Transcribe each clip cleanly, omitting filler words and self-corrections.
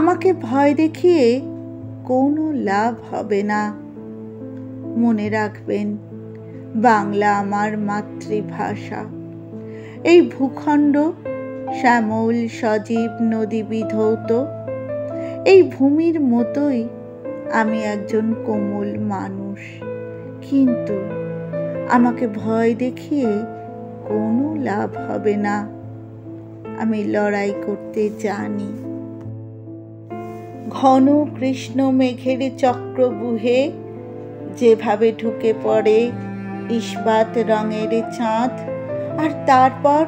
আমাকে ভয় দেখিয়ে কোনো লাভ হবে না। মনে রাখবেন, বাংলা আমার মাতৃভাষা। এই ভূখণ্ড শ্যামল সজীব নদী বিধৌত। এই ভূমির মতোই আমি একজন কোমল মানুষ, কিন্তু আমাকে ভয় দেখিয়ে কোনো লাভ হবে না। আমি লড়াই করতে জানি। ঘন কৃষ্ণ মেঘের চক্রবুহে যেভাবে ঢুকে পড়ে ইস্পাত রঙের চাঁদ, আর তারপর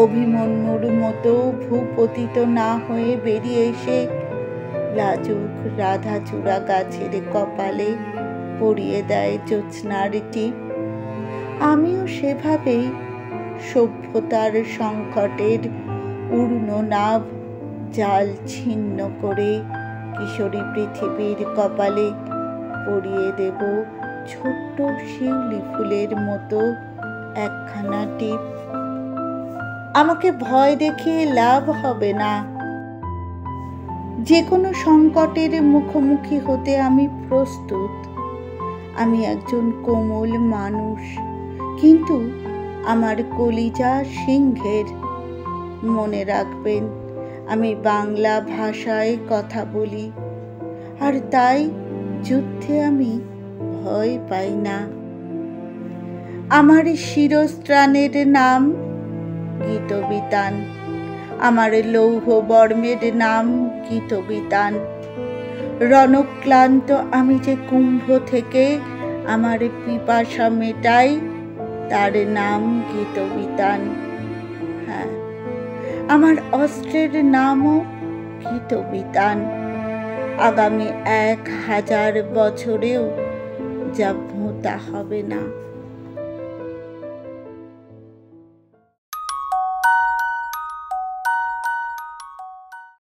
অভিমন্যুর মতো ভূপতিত না হয়ে বেরিয়ে এসে লাজুক রাধাচূড়া গাছের কপালে পরিয়ে দেয় জ্যোৎস্নার টিপ, আমিও সেভাবেই সভ্যতার সংকটের উড়ন নাভ জাল ছিন্ন করে কিশোরী পৃথিবীর কপালে পরিয়ে দেব ছোট্ট শিউলি ফুলের মতো একখানা টিপ। আমাকে ভয় দেখিয়ে লাভ হবে না। যে কোনো সংকটের মুখোমুখি হতে আমি প্রস্তুত। আমি একজন কোমল মানুষ, কিন্তু আমার কলিজা সিংহের। মনে রাখবেন, আমি বাংলা ভাষায় কথা বলি, আর তাই যুদ্ধে আমি ভয় পাই না। আমার শিরস্ত্রাণের নাম গীতবিতান, আমার লৌহ বর্মের নাম গীতবিতান। রণক্লান্ত আমি যে কুম্ভ থেকে আমার পিপাসা মেটাই, তার নাম গীতবিতান। হ্যাঁ, আমার অস্ত্রের নামও গীতবিতান। আগামী 1000 বছরেও যা ভোঁতা হবে না।